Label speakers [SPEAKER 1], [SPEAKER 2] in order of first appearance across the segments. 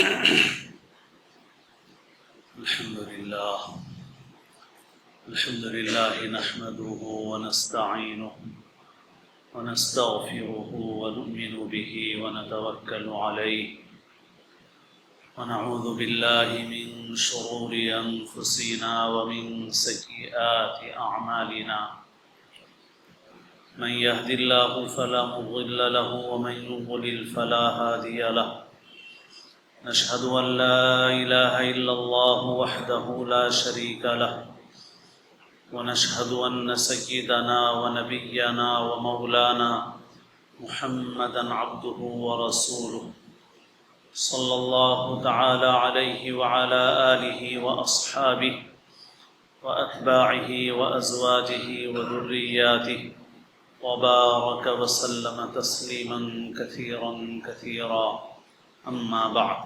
[SPEAKER 1] الحمد لله نحمده ونستعينه ونستغفره ونؤمن به ونتوكل عليه ونعوذ بالله من شرور أنفسنا ومن سيئات أعمالنا من يهد الله فلا مضل له ومن يضلل فلا هادي له نشهد أن لا إله إلا الله وحده لا شريك له ونشهد أن سيدنا ونبينا ومولانا محمدا عبده ورسوله صلى الله تعالى عليه وعلى آله وأصحابه وأتباعه وأزواجه وذرياته وبارك وسلم تسليما كثيرا كثيرا أما بعد.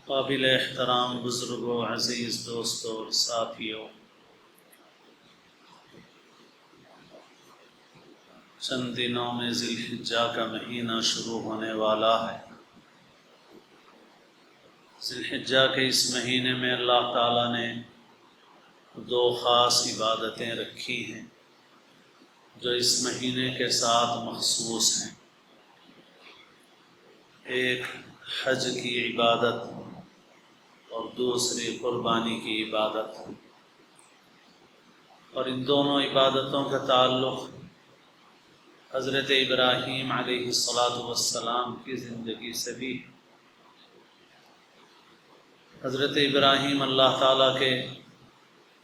[SPEAKER 1] قابل احترام بزرگوں، عزیز دوستوں اور ساتھیوں، چند دنوں میں ذی الحجہ کا مہینہ شروع ہونے والا ہے۔ ذی الحجہ کے اس مہینے میں اللہ تعالیٰ نے دو خاص عبادتیں رکھی ہیں جو اس مہینے کے ساتھ مخصوص ہیں۔ ایک حج کی عبادت اور دوسری قربانی کی عبادت، اور ان دونوں عبادتوں کا تعلق حضرت ابراہیم علیہ السلام کی زندگی سے بھی۔ حضرت ابراہیم اللہ تعالیٰ کے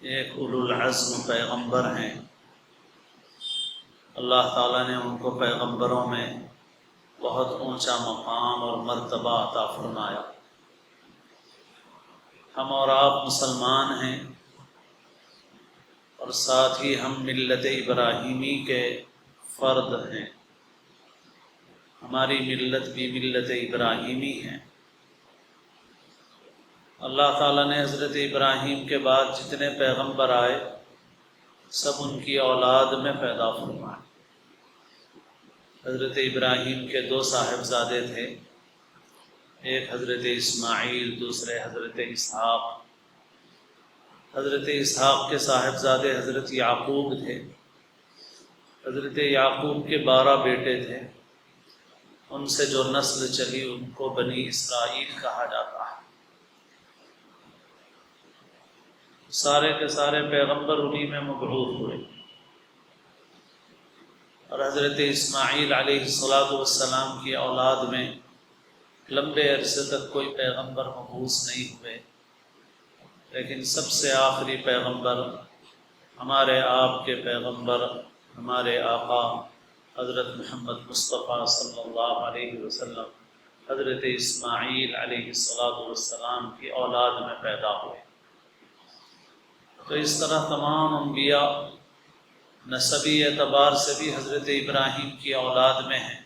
[SPEAKER 1] ایک اولو العزم پیغمبر ہیں۔ اللہ تعالیٰ نے ان کو پیغمبروں میں بہت اونچا مقام اور مرتبہ عطا فرمایا۔ ہم اور آپ مسلمان ہیں، اور ساتھ ہی ہم ملت ابراہیمی کے فرد ہیں۔ ہماری ملت بھی ملت ابراہیمی ہے۔ اللہ تعالیٰ نے حضرت ابراہیم کے بعد جتنے پیغمبر آئے سب ان کی اولاد میں پیدا فرمائے۔ حضرت ابراہیم کے دو صاحبزادے تھے، ایک حضرت اسماعیل، دوسرے حضرت اسحاق۔ حضرت اسحاق کے صاحبزادے حضرت یعقوب تھے۔ حضرت یعقوب کے 12 بیٹے تھے، ان سے جو نسل چلی ان کو بنی اسرائیل کہا جاتا ہے۔ سارے کے سارے پیغمبر انہی میں مبعوث ہوئے، اور حضرت اسماعیل علیہ السلام کی اولاد میں لمبے عرصے تک کوئی پیغمبر مبعوث نہیں ہوئے، لیکن سب سے آخری پیغمبر ہمارے آپ کے پیغمبر، ہمارے آقا حضرت محمد مصطفیٰ صلی اللہ علیہ وسلم حضرت اسماعیل علیہ السلام کی اولاد میں پیدا ہوئے۔ تو اس طرح تمام انبیاء نسبی اعتبار سے بھی حضرت ابراہیم کی اولاد میں ہیں،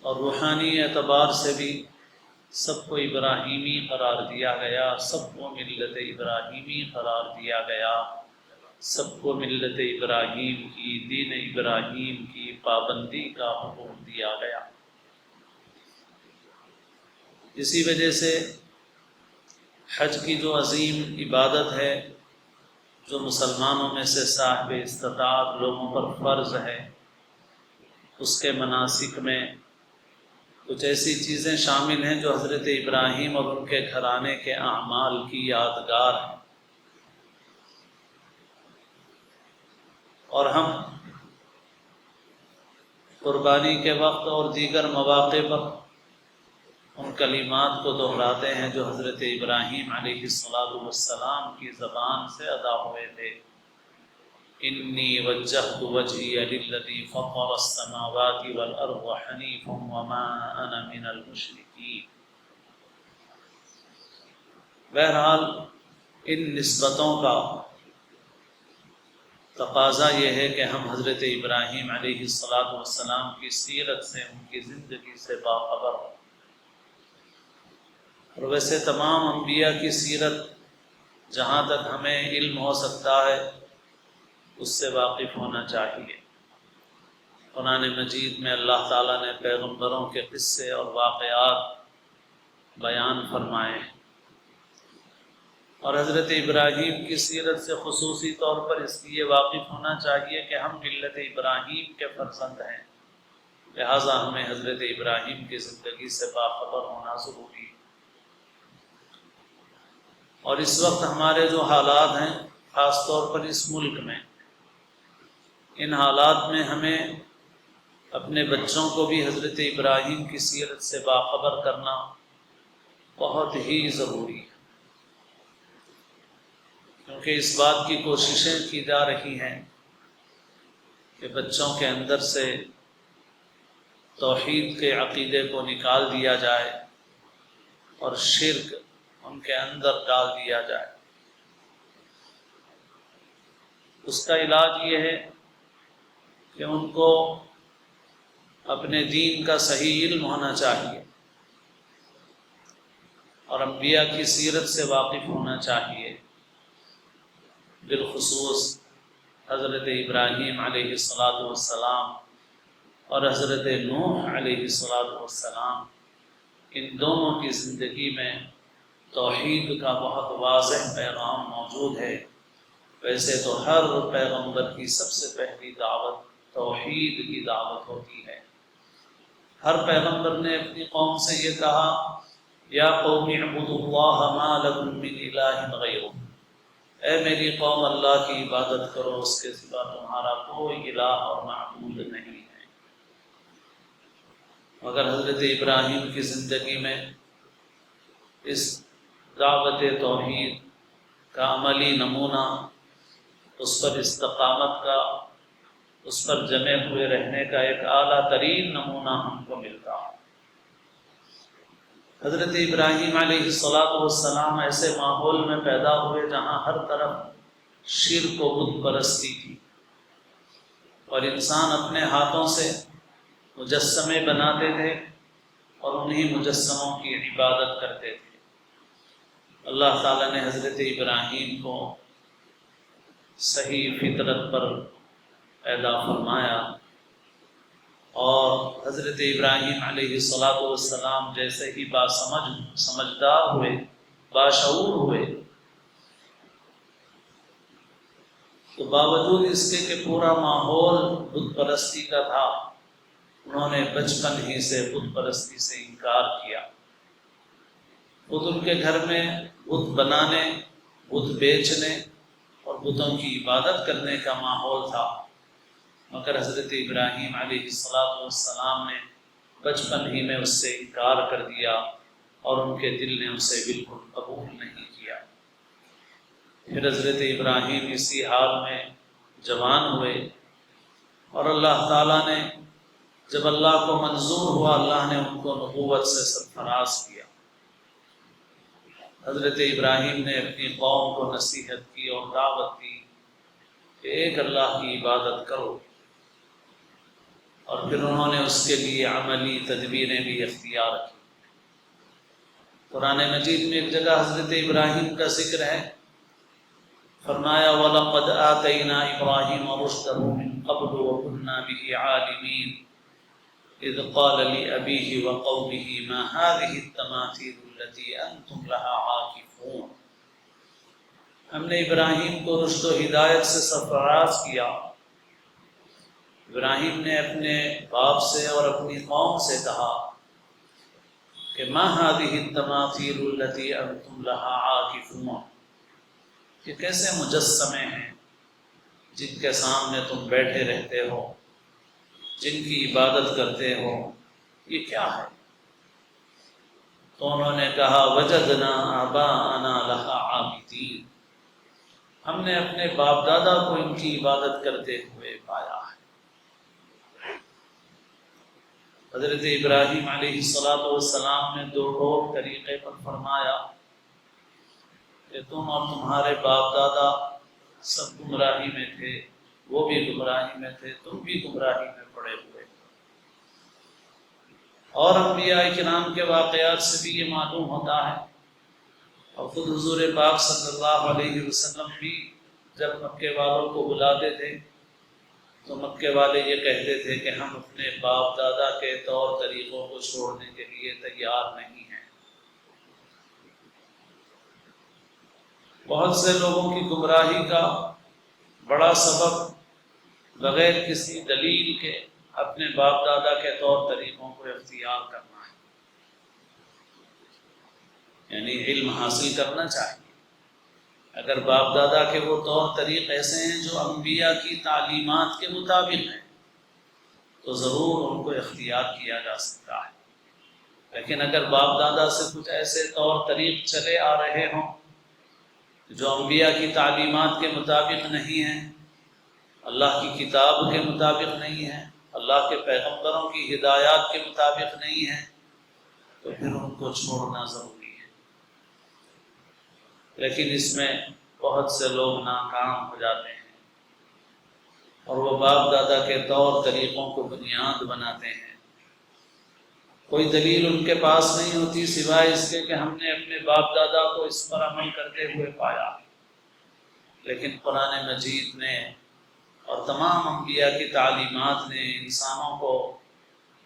[SPEAKER 1] اور روحانی اعتبار سے بھی سب کو ابراہیمی قرار دیا گیا، سب کو ملت ابراہیمی قرار دیا گیا، سب کو ملت ابراہیم کی، دین ابراہیم کی پابندی کا حکم دیا گیا۔ اسی وجہ سے حج کی جو عظیم عبادت ہے، جو مسلمانوں میں سے صاحب استطاعت لوگوں پر فرض ہے، اس کے مناسک میں کچھ ایسی چیزیں شامل ہیں جو حضرت ابراہیم اور ان کے گھرانے کے اعمال کی یادگار ہیں، اور ہم قربانی کے وقت اور دیگر مواقع پر ان کلمات کو دہراتے ہیں جو حضرت ابراہیم علیہ السلام کی زبان سے ادا ہوئے تھے۔ انی وجہت وجہی للذی فطر السماوات والارض حنیفا وما انا من المشرکین۔ بہرحال ان نسبتوں کا تقاضا یہ ہے کہ ہم حضرت ابراہیم علیہ السلام کی سیرت سے، ان کی زندگی سے باخبر ہوں۔ اور ویسے تمام انبیاء کی سیرت جہاں تک ہمیں علم ہو سکتا ہے اس سے واقف ہونا چاہیے۔ قرآن مجید میں اللہ تعالیٰ نے پیغمبروں کے قصے اور واقعات بیان فرمائے ہیں، اور حضرت ابراہیم کی سیرت سے خصوصی طور پر اس لیے واقف ہونا چاہیے کہ ہم ملت ابراہیم کے فرزند ہیں، لہٰذا ہمیں حضرت ابراہیم کی زندگی سے باخبر ہونا ضروری ہے۔ اور اس وقت ہمارے جو حالات ہیں، خاص طور پر اس ملک میں، ان حالات میں ہمیں اپنے بچوں کو بھی حضرت ابراہیم کی سیرت سے باخبر کرنا بہت ہی ضروری ہے، کیونکہ اس بات کی کوششیں کی جا رہی ہیں کہ بچوں کے اندر سے توحید کے عقیدے کو نکال دیا جائے اور شرک ان کے اندر ڈال دیا جائے۔ اس کا علاج یہ ہے کہ ان کو اپنے دین کا صحیح علم ہونا چاہیے اور انبیاء کی سیرت سے واقف ہونا چاہیے، بالخصوص حضرت ابراہیم علیہ السلام اور حضرت نوح علیہ السلام، ان دونوں کی زندگی میں توحید کا بہت واضح پیغام موجود ہے۔ ویسے تو ہر پیغمبر کی سب سے پہلی دعوت توحید کی دعوت ہوتی ہے۔ ہر پیغمبر نے اپنی قوم سے یہ کہا، یا قوم اعبدوا اللہ ما لکم من الہ غیرہ، اے میری قوم اللہ کی عبادت کرو، اس کے سوا تمہارا کوئی الہ اور معبود نہیں ہے۔ مگر حضرت ابراہیم کی زندگی میں اس دعوت توحید کا عملی نمونہ، اس پر استقامت کا، اس پر جمے ہوئے رہنے کا ایک اعلیٰ ترین نمونہ ہم کو ملتا ہے۔ حضرت ابراہیم علیہ السلام ایسے ماحول میں پیدا ہوئے جہاں ہر طرف شرک و بت پرستی تھی، اور انسان اپنے ہاتھوں سے مجسمے بناتے تھے اور انہی مجسموں کی عبادت کرتے تھے۔ اللہ تعالیٰ نے حضرت ابراہیم کو صحیح فطرت پر پیدا فرمایا، اور حضرت ابراہیم علیہ السلام جیسے ہی سمجھدار ہوئے، باشعور ہوئے، تو باوجود اس کے کہ پورا ماحول بت پرستی کا تھا، انہوں نے بچپن ہی سے بت پرستی سے انکار کیا۔ خود ان کے گھر میں بت بنانے، بت بیچنے اور بتوں کی عبادت کرنے کا ماحول تھا، مگر حضرت ابراہیم علیہ السلام نے بچپن ہی میں اس سے انکار کر دیا، اور ان کے دل نے اسے بالکل قبول نہیں کیا۔ پھر حضرت ابراہیم اسی حال میں جوان ہوئے، اور اللہ تعالیٰ نے جب اللہ کو منظور ہوا، اللہ نے ان کو نبوت سے سرفراز کیا۔ حضرت ابراہیم نے اپنی قوم کو نصیحت کی اور دعوت دی کہ ایک اللہ کی عبادت کرو، اور پھر انہوں نے اس کے لیے عملی تدبیریں بھی اختیار کی۔ قرآن مجید میں ایک جگہ حضرت ابراہیم کا ذکر ہے، فرمایا وَلَقَدْ آتَيْنَا إِبْرَاهِيمَ رُشْدَهُ مِنْ قَبْلُ وَكُنَّا بِهِ عَالِمِينَ إِذْ قَالَ لِأَبِيهِ وَقَوْمِهِ مَا هَٰذِهِ التَّمَاثِيلُ الَّتِي أَنْتُمْ لَهَا عَاكِفُونَ۔ ہم نے ابراہیم کو رشد و ہدایت سے سرفراز کیا۔ ابراہیم نے اپنے باپ سے اور اپنی قوم سے کہا کہ ما هذه التماثيل التي انتم لها عاكفون، یہ کیسے مجسمے ہیں جن کے سامنے تم بیٹھے رہتے ہو، جن کی عبادت کرتے ہو، یہ کیا ہے؟ تو انہوں نے کہا وجدنا آباءنا لها عابدين، ہم نے اپنے باپ دادا کو ان کی عبادت کرتے ہوئے پایا ہے۔ حضرت ابراہیم علیہ السلام نے دو ٹوک طریقے پر فرمایا کہ تم اور تمہارے باپ دادا سب گمراہی میں تھے، وہ بھی گمراہی میں تھے، تم بھی گمراہی میں پڑے ہوئے۔ اور انبیاء کرام کے واقعات سے بھی یہ معلوم ہوتا ہے اور خود حضور پاک صلی اللہ علیہ وسلم بھی جب مکے والوں کو بلاتے تھے تو مکے والے یہ کہتے تھے کہ ہم اپنے باپ دادا کے طور طریقوں کو چھوڑنے کے لیے تیار نہیں ہیں۔ بہت سے لوگوں کی گمراہی کا بڑا سبب بغیر کسی دلیل کے اپنے باپ دادا کے طور طریقوں کو اختیار کرنا ہے، یعنی علم حاصل کرنا چاہیے۔ اگر باپ دادا کے وہ طور طریق ایسے ہیں جو انبیاء کی تعلیمات کے مطابق ہیں تو ضرور ان کو اختیار کیا جا سکتا ہے، لیکن اگر باپ دادا سے کچھ ایسے طور طریق چلے آ رہے ہوں جو انبیاء کی تعلیمات کے مطابق نہیں ہیں، اللہ کی کتاب کے مطابق نہیں ہیں، اللہ کے پیغمبروں کی ہدایات کے مطابق نہیں ہیں، تو پھر ان کو چھوڑنا ضروری ہے۔ لیکن اس میں بہت سے لوگ ناکام ہو جاتے ہیں اور وہ باپ دادا کے طور طریقوں کو بنیاد بناتے ہیں۔ کوئی دلیل ان کے پاس نہیں ہوتی سوائے اس کے کہ ہم نے اپنے باپ دادا کو اس پر عمل کرتے ہوئے پایا، لیکن قرآن مجید نے اور تمام انبیاء کی تعلیمات نے انسانوں کو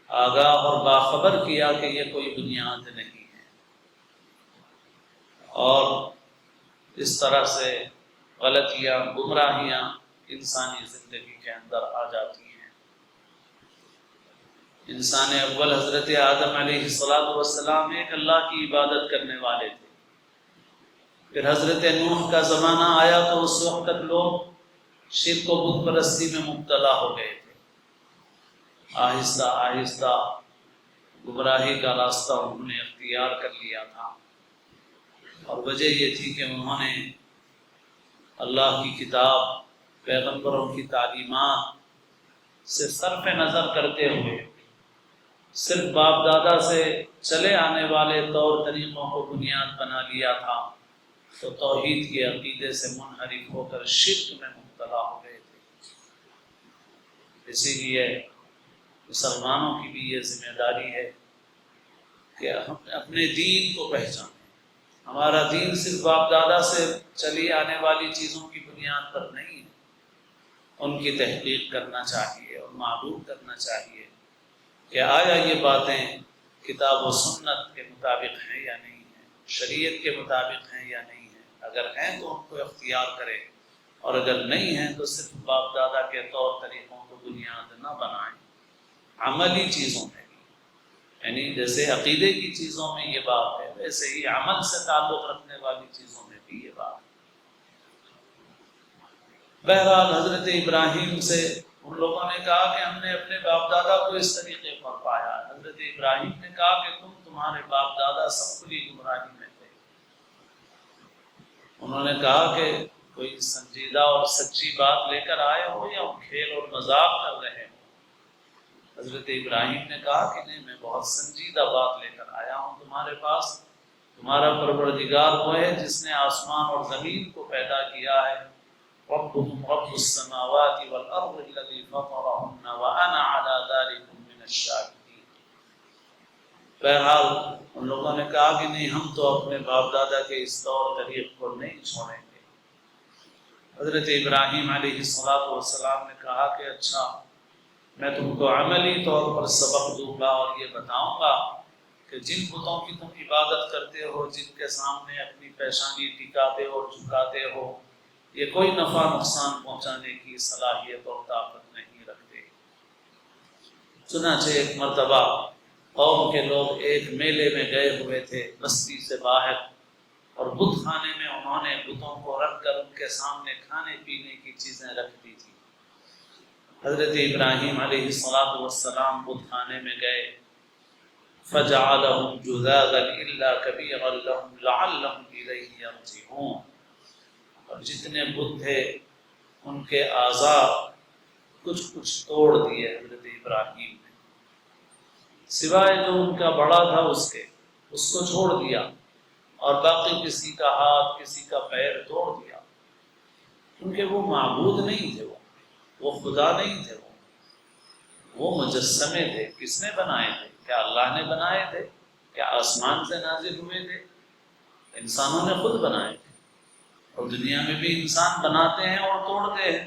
[SPEAKER 1] آگاہ اور باخبر کیا کہ یہ کوئی بنیاد نہیں ہے، اور اس طرح سے غلطیاں، گمراہیاں انسانی زندگی کے اندر آ جاتی ہیں۔ انسان اول حضرت آدم علیہ السلام ایک اللہ کی عبادت کرنے والے تھے، پھر حضرت نوح کا زمانہ آیا تو اس وقت تک لوگ شرک و بت پرستی میں مبتلا ہو گئے تھے۔ آہستہ آہستہ گمراہی کا راستہ انہوں نے اختیار کر لیا تھا، اور وجہ یہ تھی کہ انہوں نے اللہ کی کتاب، پیغمبروں کی تعلیمات سے صرف نظر کرتے ہوئے صرف باپ دادا سے چلے آنے والے طور طریقوں کو بنیاد بنا لیا تھا، تو توحید کے عقیدے سے منحرف ہو کر شرک میں مبتلا ہو گئے تھے۔ اسی لیے مسلمانوں کی بھی یہ ذمہ داری ہے کہ ہم اپنے دین کو پہچانیں۔ ہمارا دین صرف باپ دادا سے چلی آنے والی چیزوں کی بنیاد پر نہیں ہے، ان کی تحقیق کرنا چاہیے اور معلوم کرنا چاہیے کہ آیا یہ باتیں کتاب و سنت کے مطابق ہیں یا نہیں ہیں، شریعت کے مطابق ہیں یا نہیں ہیں۔ اگر ہیں تو ان کو اختیار کریں، اور اگر نہیں ہیں تو صرف باپ دادا کے طور طریقوں کو بنیاد نہ بنائیں۔ عملی چیزوں میں بھی، یعنی جیسے عقیدے کی چیزوں میں یہ بات ہے، ویسے ہی عمل سے تعلق رکھنے والی چیزوں میں بھی یہ بات ہے۔ بہرحال حضرت ابراہیم سے ان لوگوں نے کہا کہ ہم نے اپنے باپ دادا کو اس طریقے پر پایا۔ حضرت ابراہیم نے کہا کہ تمہارے باپ دادا سب کلی گمراہی میں تھے۔ انہوں نے کہا کہ کوئی سنجیدہ اور سچی بات لے کر آئے ہو یا کھیل اور مذاق کر رہے ہو؟ حضرت ابراہیم نے کہا کہ نہیں، میں بہت سنجیدہ بات لے کر آیا ہوں تمہارے پاس۔ تمہارا پروردگار وہ ہے جس نے آسمان اور زمین کو پیدا کیا ہے، ربكم رب السماوات والارض الذي فطرهن وانا على ذلك من الشاهدين۔ بہرحال ان لوگوں نے کہا کہ نہیں، ہم تو اپنے باپ دادا کے اس طور طریق کو نہیں چھوڑیں گے۔ حضرت ابراہیم علیہ السلام نے کہا کہ اچھا، میں تم کو عملی طور پر سبق دوں گا اور یہ بتاؤں گا کہ جن بتوں کی تم عبادت کرتے ہو، جن کے سامنے اپنی پیشانی ٹکاتے اور جھکاتے ہو، یہ کوئی نفع نقصان پہنچانے کی صلاحیت اور طاقت نہیں رکھتے۔ چنانچہ ایک مرتبہ قوم کے لوگ ایک میلے میں گئے ہوئے تھے بستی سے باہر، اور بت خانے میں انہوں نے بتوں کو رکھ کر ان کے سامنے کھانے پینے کی چیزیں رکھ دی تھی۔ حضرت ابراہیم علیہ السلام بت خانے میں گئے، فَجَعَلَهُمْ جُذَاذًا إِلَّا كَبِيرًا لَهُمْ لَعَلَّهُمْ إِلَيْهِ يَرْجِعُونَ۔ اور جتنے بت تھے ان کے اعضاء کچھ توڑ دیے حضرت ابراہیم نے، سوائے جو ان کا بڑا تھا اس کو چھوڑ دیا، اور باقی کسی کا ہاتھ، کسی کا پیر توڑ دیا، کیونکہ وہ معبود نہیں تھے، وہ خدا نہیں تھے، وہ مجسمے تھے۔ کس نے بنائے تھے؟ کیا اللہ نے بنائے تھے؟ کیا آسمان سے نازل ہوئے تھے؟ انسانوں نے خود بنائے تھے، اور دنیا میں بھی انسان بناتے ہیں اور توڑتے ہیں۔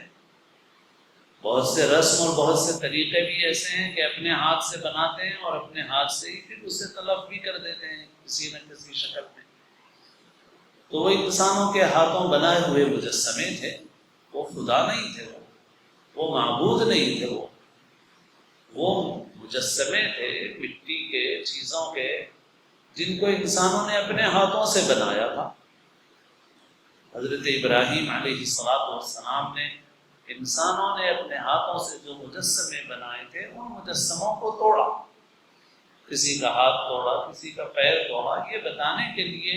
[SPEAKER 1] بہت سے رسم اور بہت سے طریقے بھی ایسے ہیں کہ اپنے ہاتھ سے بناتے ہیں اور اپنے ہاتھ سے ہی پھر اسے تلف بھی کر دیتے ہیں کسی نہ کسی شکل میں۔ تو وہ انسانوں کے ہاتھوں بنائے ہوئے مجسمے تھے، وہ خدا نہیں تھے، وہ معبود نہیں تھے، وہ مجسمے تھے مٹی کے، چیزوں کے، جن کو انسانوں نے اپنے ہاتھوں سے بنایا تھا۔ حضرت ابراہیم علیہ السلام نے، انسانوں نے اپنے ہاتھوں سے جو مجسمے بنائے تھے ان مجسموں کو توڑا، کسی کا ہاتھ توڑا، کسی کا پیر توڑا، یہ بتانے کے لیے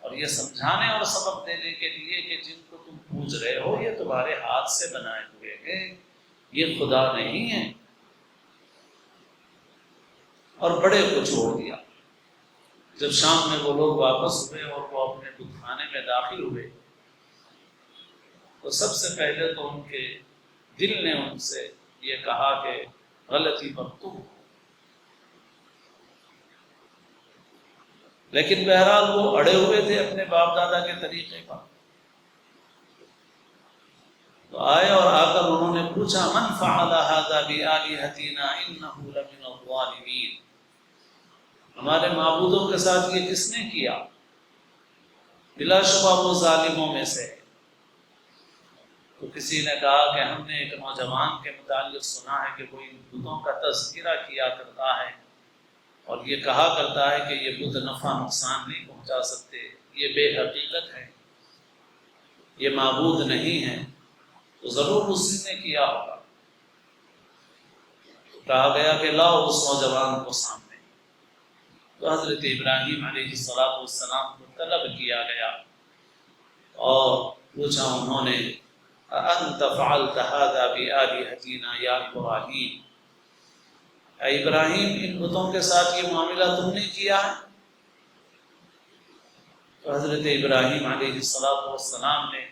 [SPEAKER 1] اور یہ سمجھانے اور سبق دینے کے لیے کہ جن کو تم پوج رہے ہو یہ تمہارے ہاتھ سے بنائے ہوئے ہیں، یہ خدا نہیں ہے۔ اور بڑے کو چھوڑ دیا۔ جب شام میں وہ لوگ واپس ہوئے اور وہ اپنے بت خانے میں داخل ہوئے تو سب سے پہلے تو ان کے دل نے ان سے یہ کہا کہ غلطی پر تم ہو، لیکن بہرحال وہ اڑے ہوئے تھے اپنے باپ دادا کے طریقے پر۔ تو آئے اور آ کر انہوں نے پوچھا من فعل هذا بآلهتنا انه لمن الظالمین، ہمارے معبودوں کے ساتھ یہ کس نے کیا؟ بلا شبہ وہ ظالموں میں سے ہے۔ تو کسی نے کہا کہ ہم نے ایک نوجوان کے متعلق سنا ہے کہ وہ ان بتوں کا تذکرہ کیا کرتا ہے اور یہ کہا کرتا ہے کہ یہ بت نفع نقصان نہیں پہنچا سکتے، یہ بے حقیقت ہے، یہ معبود نہیں ہے، تو ضرور اسی نے کیا ہوگا۔ تو کہا گیا کہ لاؤ اس نوجوان کو سامنے۔ تو حضرت ابراہیم علیہ السلام کو طلب کیا گیا اور پوچھا انہوں نے انت فعلت هذا بآلهتنا یا ابراہیم، اے ابراہیم ان بتوں کے ساتھ یہ معاملہ تم نے کیا ہے؟ تو حضرت ابراہیم علیہ السلام نے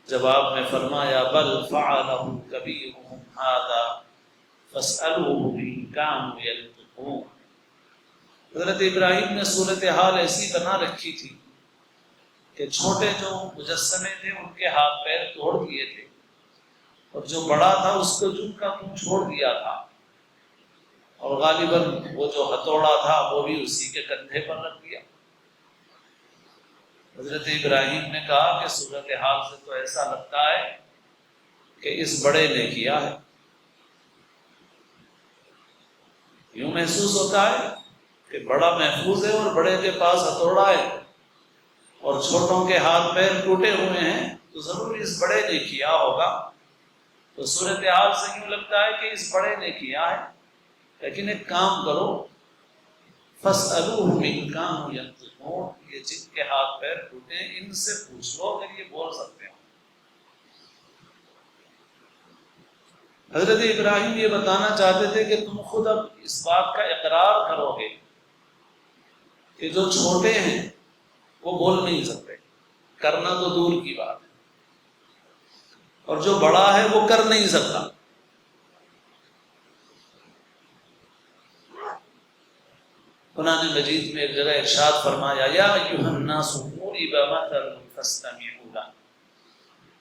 [SPEAKER 1] جواب میں فرمایا بل فعلہ کبیرہم ھذا فاسألوہ ان کانوا ینطقون۔ حضرت ابراہیم نے صورتحال ایسی بنا رکھی تھی کہ چھوٹے جو مجسمے تھے ان کے ہاتھ پیر توڑ دیے تھے اور جو بڑا تھا اس کو جن کا منہ چھوڑ دیا تھا، اور غالباً وہ جو ہتھوڑا تھا وہ بھی اسی کے کندھے پر رکھ دیا۔ حضرت ابراہیم نے کہا کہ صورتحال سے تو ایسا لگتا ہے کہ اس بڑے نے کیا ہے، یوں محسوس ہوتا ہے کہ بڑا محفوظ ہے اور بڑے کے پاس ہتھوڑا ہے اور چھوٹوں کے ہاتھ پیر ٹوٹے ہوئے ہیں، تو ضرور اس بڑے نے کیا ہوگا۔ تو صورتحال سے یوں لگتا ہے کہ اس بڑے نے کیا ہے، لیکن ایک کام کرو فَاسْأَلُوهُمْ إِنْ كَانُوا يَنطِقُونَ، یہ جن کے ہاتھ پیر ٹوٹے ہیں ان سے پوچھ لو اگر یہ بول سکتے ہیں۔ حضرت ابراہیم یہ بتانا چاہتے تھے کہ تم خود اب اس بات کا اقرار کرو گے کہ جو چھوٹے ہیں وہ بول نہیں سکتے، کرنا تو دور کی بات ہے، اور جو بڑا ہے وہ کر نہیں سکتا۔ قرآن مجید میں ایک جگہ ارشاد فرمایا یا ایھا الناس ضرب مثل فاستمعوا له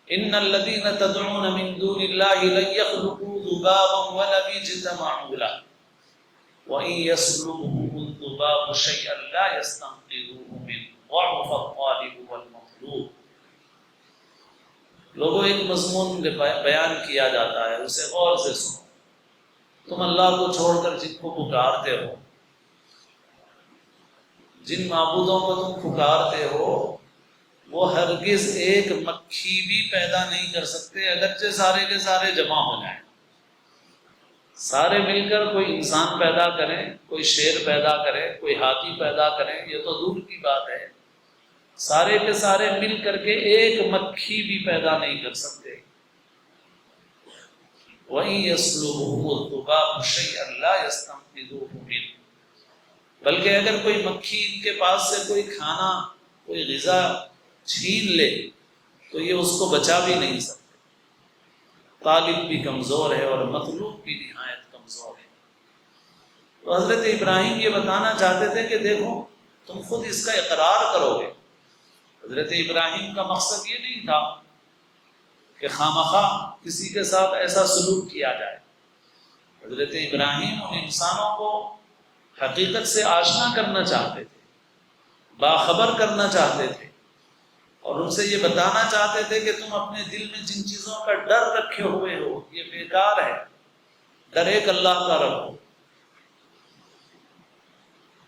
[SPEAKER 1] ان الذين تدعون من دون الله لن يخلقوا ذبابا ولم يجتمعوا له وان يسلبهم الذباب شيئا لا يستنقذوه منه ضعف الطالب والمطلوب۔ لوگوں ایک مضمون بیان کیا جاتا ہے، اسے غور سے سنو۔ تم اللہ کو چھوڑ کر جن کو پکارتے ہو، جن معبودوں کو تم پکارتے ہو، وہ ہرگز ایک مکھی بھی پیدا نہیں کر سکتے اگرچہ سارے کے سارے جمع ہو جائیں۔ سارے مل کر کوئی انسان پیدا کریں، کوئی شیر پیدا کرے، کوئی ہاتھی پیدا کریں، یہ تو دور کی بات ہے، سارے کے سارے مل کر کے ایک مکھی بھی پیدا نہیں کر سکتے۔ وَإِن يَسْلُبْهُمُ الذُّبَابُ شَيْئًا لَا يَسْتَنقِذُوهُ مِنْهُ، بلکہ اگر کوئی مکھی ان کے پاس سے کوئی کھانا، کوئی غذا چھین لے تو یہ اس کو بچا بھی نہیں سکتے۔ طالب بھی کمزور ہے اور مطلوب بھی نہایت کمزور ہے۔ تو حضرت ابراہیم یہ بتانا چاہتے تھے کہ دیکھو تم خود اس کا اقرار کرو گے۔ حضرت ابراہیم کا مقصد یہ نہیں تھا کہ خامخواہ کسی کے ساتھ ایسا سلوک کیا جائے۔ حضرت ابراہیم ان انسانوں کو حقیقت سے آشنا کرنا چاہتے تھے، باخبر کرنا چاہتے تھے، اور ان سے یہ بتانا چاہتے تھے کہ تم اپنے دل میں جن چیزوں کا ڈر رکھے ہوئے ہو یہ بیکار ہے، ڈر ایک اللہ کا رکھو،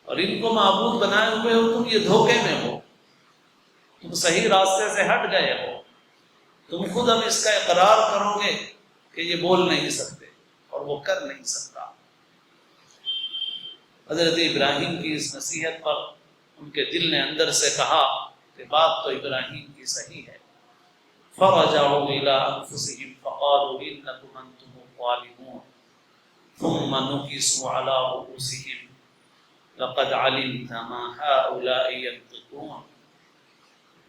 [SPEAKER 1] اور ان کو معبود بنائے ہوئے ہو تم یہ دھوکے میں ہو، تم صحیح راستے سے ہٹ گئے ہو، تم خود اب اس کا اقرار کرو گے کہ یہ بول نہیں سکتے اور وہ کر نہیں سکتا۔ حضرت ابراہیم کی اس نصیحت پر ان کے دل نے اندر سے کہا کہ بات تو ابراہیم کی صحیح ہے۔ فَرَجَعُوا إِلَىٰ أَنفُسِهِمْ فَقَالُوا إِنَّكُمْ أَنْتُمُ الظَّالِمُونَ ثُمَّ نُكِسُوا عَلَىٰ رُءُوسِهِمْ لَقَدْ عَلِمْتَ مَا هَٰؤُلَاءِ يَنطِقُونَ۔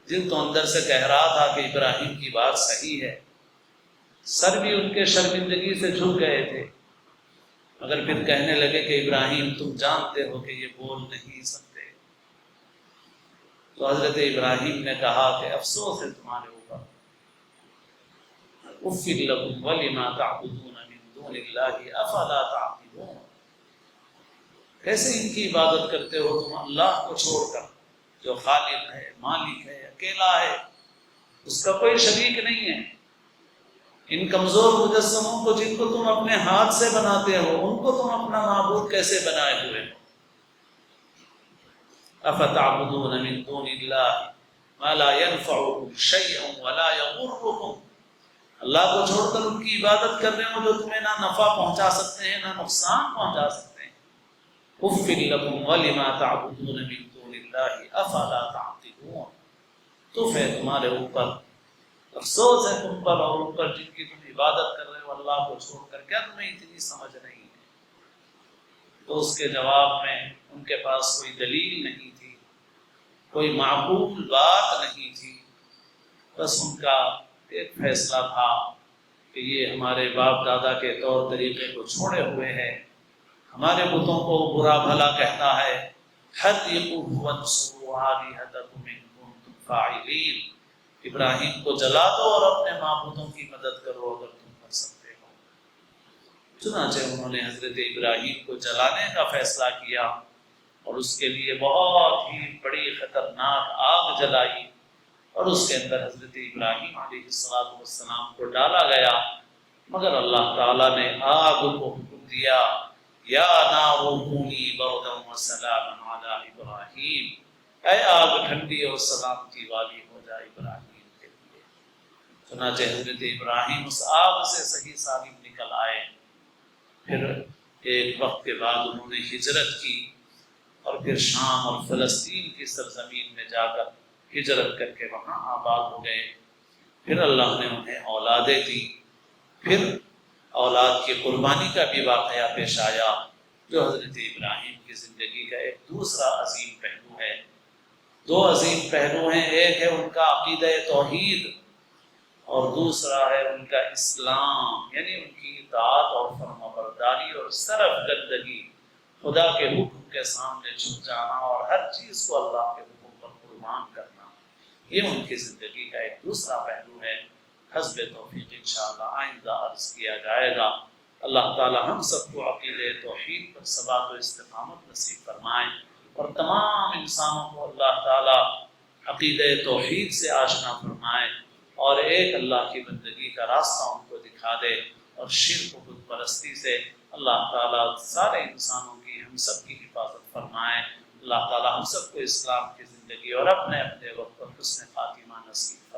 [SPEAKER 1] دل تو اندر سے کہہ رہا تھا کہ ابراہیم کی بات صحیح ہے، سر بھی ان کے شرمندگی سے جھک گئے تھے، مگر پھر کہنے لگے کہ ابراہیم تم جانتے ہو کہ یہ بول نہیں سکتے۔ تو حضرت ابراہیم نے کہا کہ افسوس ہے تمہارے اوپر، اُفٍّ لَكُمْ وَلِمَا تَعْبُدُونَ مِن دُونِ اللَّهِ أَفَلَا تَعْقِلُونَ۔ کیسے ان کی عبادت کرتے ہو تم اللہ کو چھوڑ کر، جو خالق ہے، مالک ہے، اکیلا ہے، اس کا کوئی شریک نہیں ہے۔ ان کمزور مجسموں کو جن کو تم اپنے ہاتھ سے بناتے ہو ان کو تم اپنا معبود کیسے بنائے ہوئے ہو؟ افتعبدون من دون اللہ ما لا ينفعكم شيئا ولا يضركم۔ اللہ کو چھوڑ کر ان کی عبادت کر رہے ہو جو تمہیں نہ نفع پہنچا سکتے ہیں نہ نقصان پہنچا سکتے ہیں۔ اف لکم ولما تعبدون من دون اللہ افلا تعقلون۔ تو پھر تمہارے اوپر، افسوس ہے تم پر اور ان پر جن کی تم عبادت کر رہے ہو اللہ کو چھوڑ کر، کیا تمہیں اتنی سمجھ نہیں ہے؟ تو اس کے جواب میں ان کے پاس کوئی دلیل نہیں تھی، کوئی معقول بات نہیں تھی، بس ان کا ایک فیصلہ تھا کہ یہ ہمارے باپ دادا کے طور طریقے کو چھوڑے ہوئے ہے، ہمارے بتوں کو برا بھلا کہتا ہے۔ حَرِّقُوهُ وَانصُرُوا آلِهَتَكُمْ إِن كُنتُمْ فَاعِلِينَ۔ ابراہیم کو جلا دو اور اپنے معبودوں کی مدد کرو اگر تم کر سکتے ہو۔ چنانچہ انہوں نے حضرت ابراہیم کو جلانے کا فیصلہ کیا اور اس کے لیے بہت ہی بڑی خطرناک آگ جلائی، اور اس کے اندر حضرت ابراہیم علیہ السلام کو ڈالا گیا، مگر اللہ تعالیٰ نے آگ کو حکم دیا یا نار کونی بردا وسلاما علی ابراہیم، اے آگ ٹھنڈی اور سلامتی والی ہو جائے ابراہیم کے لیے۔ چنانچہ حضرت ابراہیم اس آگ سے صحیح سالم نکل آئے۔ پھر ایک وقت کے بعد انہوں نے ہجرت کی اور پھر شام اور فلسطین کی سرزمین میں جا کر ہجرت کر کے وہاں آباد ہو گئے۔ پھر اللہ نے انہیں اولادیں دی، پھر اولاد کی قربانی کا بھی واقعہ پیش آیا جو حضرت ابراہیم کی زندگی کا ایک دوسرا عظیم پہلو ہے۔ دو عظیم پہلو ہیں، ایک ہے ان کا عقیدہ توحید اور دوسرا ہے ان کا اسلام، یعنی ان کی اطاعت اور فرمانبرداری اور صرف گندگی، خدا کے حکم کے سامنے جھک جانا اور ہر چیز کو اللہ کے حکم پر قربان کرنا، یہ ان کی زندگی کا ایک دوسرا پہلو ہے۔ حسب توفیق انشاءاللہ آئندہ عرض کیا جائے گا۔ اللہ تعالی ہم سب کو عقیدہ توحید پر ثبات و استقامت نصیب فرمائے، اور تمام انسانوں کو اللہ تعالی عقیدہ توحید سے آشنا فرمائے اور ایک اللہ کی بندگی کا راستہ ان کو دکھا دے، اور شرک و بت پرستی سے اللہ تعالیٰ سارے انسانوں کی، ہم سب کی حفاظت فرمائے۔ اللہ تعالیٰ ہم سب کو اسلام کی زندگی اور اپنے اپنے وقت پر حسن خاتمہ نصیب